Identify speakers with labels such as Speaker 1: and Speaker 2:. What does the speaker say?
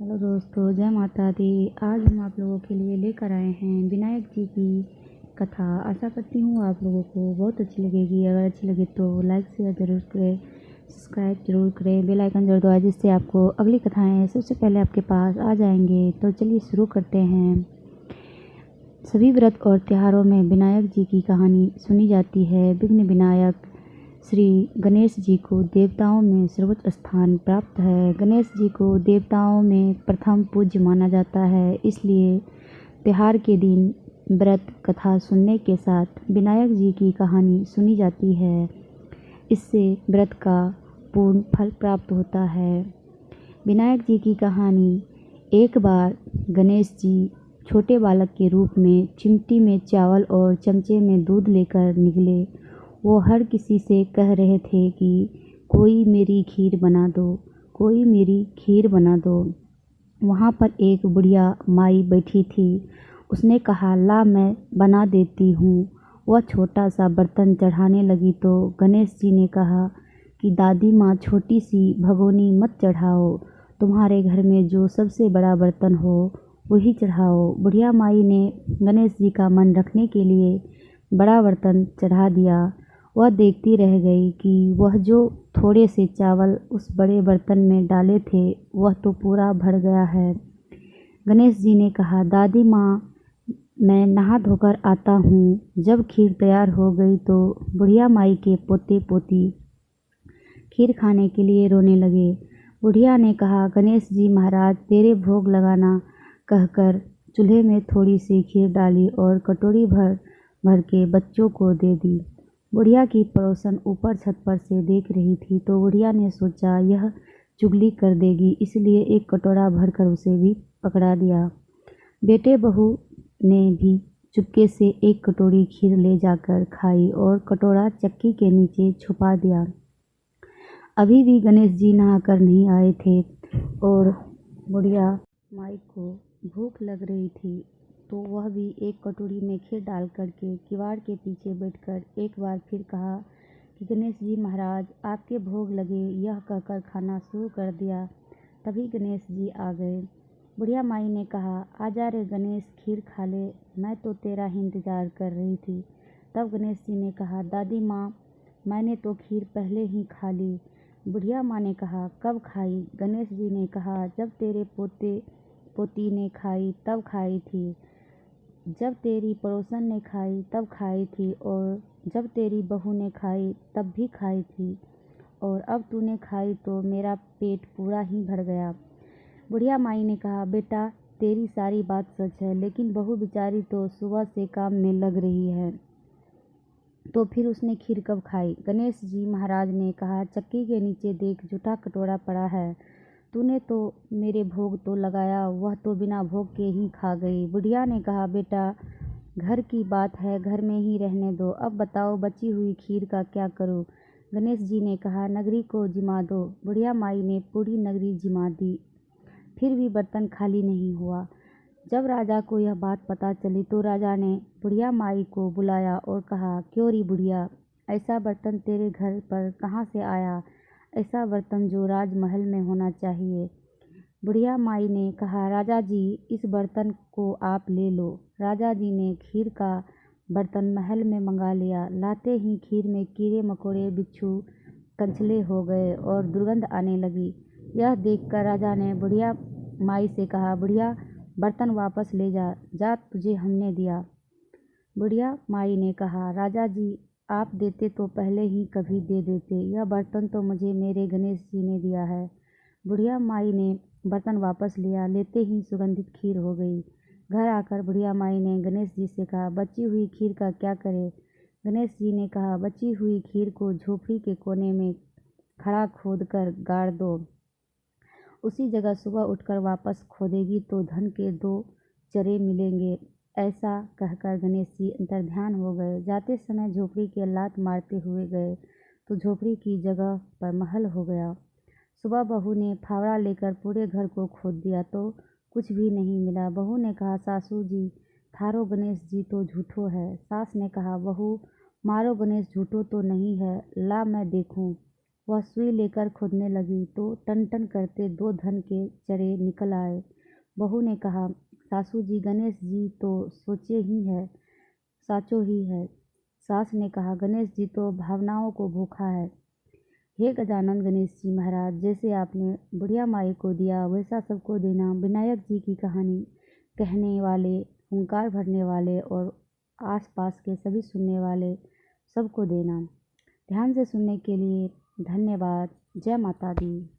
Speaker 1: Hello दोस्तों, जय माता दी। आज हम आप लोगों के लिए लेकर आए हैं विनायक जी की कथा। आशा करती हूँ आप लोगों को बहुत अच्छी लगेगी। अगर अच्छी लगे तो लाइक शेयर ज़रूर करें, सब्सक्राइब जरूर करें, बेल आइकन जरूर दबाएं, जिससे आपको अगली कथाएं सबसे पहले आपके पास आ जाएंगे। तो चलिए शुरू करते हैं। सभी व्रत और त्योहारों में विनायक जी की कहानी सुनी जाती है। विघ्न विनायक श्री गणेश जी को देवताओं में सर्वोच्च स्थान प्राप्त है। गणेश जी को देवताओं में प्रथम पूज्य माना जाता है, इसलिए त्योहार के दिन व्रत कथा सुनने के साथ विनायक जी की कहानी सुनी जाती है। इससे व्रत का पूर्ण फल प्राप्त होता है। विनायक जी की कहानी। एक बार गणेश जी छोटे बालक के रूप में चिमटी में चावल और चमचे में दूध लेकर निकले। वो हर किसी से कह रहे थे कि कोई मेरी खीर बना दो, कोई मेरी खीर बना दो। वहाँ पर एक बुढ़िया माई बैठी थी। उसने कहा, ला मैं बना देती हूँ। वह छोटा सा बर्तन चढ़ाने लगी तो गणेश जी ने कहा कि दादी माँ, छोटी सी भगोनी मत चढ़ाओ, तुम्हारे घर में जो सबसे बड़ा बर्तन हो वही चढ़ाओ। बुढ़िया माई ने गणेश जी का मन रखने के लिए बड़ा बर्तन चढ़ा दिया। वह देखती रह गई कि वह जो थोड़े से चावल उस बड़े बर्तन में डाले थे वह तो पूरा भर गया है। गणेश जी ने कहा, दादी माँ, मैं नहा धोकर आता हूँ। जब खीर तैयार हो गई तो बुढ़िया माई के पोते पोती खीर खाने के लिए रोने लगे। बुढ़िया ने कहा, गणेश जी महाराज, तेरे भोग लगाना कहकर चूल्हे में थोड़ी सी खीर डाली और कटोरी भर भर के बच्चों को दे दी। बुढ़िया की पड़ोसन ऊपर छत पर से देख रही थी तो बुढ़िया ने सोचा यह चुगली कर देगी, इसलिए एक कटोरा भरकर उसे भी पकड़ा दिया। बेटे बहू ने भी चुपके से एक कटोरी खीर ले जाकर खाई और कटोरा चक्की के नीचे छुपा दिया। अभी भी गणेश जी नहाकर नहीं आए थे और बुढ़िया माई को भूख लग रही थी, तो वह भी एक कटोरी में खीर डाल करके किवाड़ के पीछे बैठकर एक बार फिर कहा कि गणेश जी महाराज, आपके भोग लगे, यह कहकर खाना शुरू कर दिया। तभी गणेश जी आ गए। बुढ़िया माई ने कहा, आजा रे गणेश, खीर खा ले, मैं तो तेरा ही इंतजार कर रही थी। तब गणेश जी ने कहा, दादी माँ, मैंने तो खीर पहले ही खा ली। बुढ़िया माँ ने कहा, कब खाई? गणेश जी ने कहा, जब तेरे पोते पोती ने खाई तब खाई थी, जब तेरी पड़ोसन ने खाई तब खाई थी, और जब तेरी बहू ने खाई तब भी खाई थी, और अब तूने खाई तो मेरा पेट पूरा ही भर गया। बुढ़िया माई ने कहा, बेटा, तेरी सारी बात सच है, लेकिन बहू बेचारी तो सुबह से काम में लग रही है, तो फिर उसने खीर कब खाई? गणेश जी महाराज ने कहा, चक्की के नीचे देख, जूठा कटोरा पड़ा है। तूने तो मेरे भोग तो लगाया, वह तो बिना भोग के ही खा गई। बुढ़िया ने कहा, बेटा, घर की बात है, घर में ही रहने दो। अब बताओ, बची हुई खीर का क्या करूं? गणेश जी ने कहा, नगरी को जिमा दो। बुढ़िया माई ने पूरी नगरी जिमा दी, फिर भी बर्तन खाली नहीं हुआ। जब राजा को यह बात पता चली तो राजा ने बुढ़िया माई को बुलाया और कहा, क्यों री बुढ़िया, ऐसा बर्तन तेरे घर पर कहाँ से आया? ऐसा बर्तन जो राजमहल में होना चाहिए। बुढ़िया माई ने कहा, राजा जी, इस बर्तन को आप ले लो। राजा जी ने खीर का बर्तन महल में मंगा लिया। लाते ही खीर में कीड़े मकोड़े, बिच्छू, कंछले हो गए और दुर्गंध आने लगी। यह देखकर राजा ने बुढ़िया माई से कहा, बुढ़िया, बर्तन वापस ले जा, जा, तुझे हमने दिया। बुढ़िया माई ने कहा, राजा जी, आप देते तो पहले ही कभी दे देते, यह बर्तन तो मुझे मेरे गणेश जी ने दिया है। बुढ़िया माई ने बर्तन वापस लिया, लेते ही सुगंधित खीर हो गई। घर आकर बुढ़िया माई ने गणेश जी से कहा, बची हुई खीर का क्या करें? गणेश जी ने कहा, बची हुई खीर को झोपड़ी के कोने में खड़ा खोद कर गाड़ दो। उसी जगह सुबह उठकर वापस खोदेगी तो धन के 2 चरे मिलेंगे। ऐसा कहकर गणेश जी अंतर्ध्यान हो गए। जाते समय झोपड़ी के लात मारते हुए गए तो झोपड़ी की जगह पर महल हो गया। सुबह बहू ने फावड़ा लेकर पूरे घर को खोद दिया तो कुछ भी नहीं मिला। बहू ने कहा, सासू जी, थारो गणेश जी तो झूठो है। सास ने कहा, बहू, मारो गणेश झूठो तो नहीं है, ला मैं देखूं। वह सुई लेकर खोदने लगी तो टन टन करते 2 धन के चरे निकल आए। बहू ने कहा, सासू जी, गणेश जी तो साचो ही है। सास ने कहा, गणेश जी तो भावनाओं को भूखा है। हे गजानन गणेश जी महाराज, जैसे आपने बुढ़िया माई को दिया वैसा सबको देना। विनायक जी की कहानी कहने वाले, हुंकार भरने वाले और आसपास के सभी सुनने वाले सबको देना। ध्यान से सुनने के लिए धन्यवाद। जय माता दी।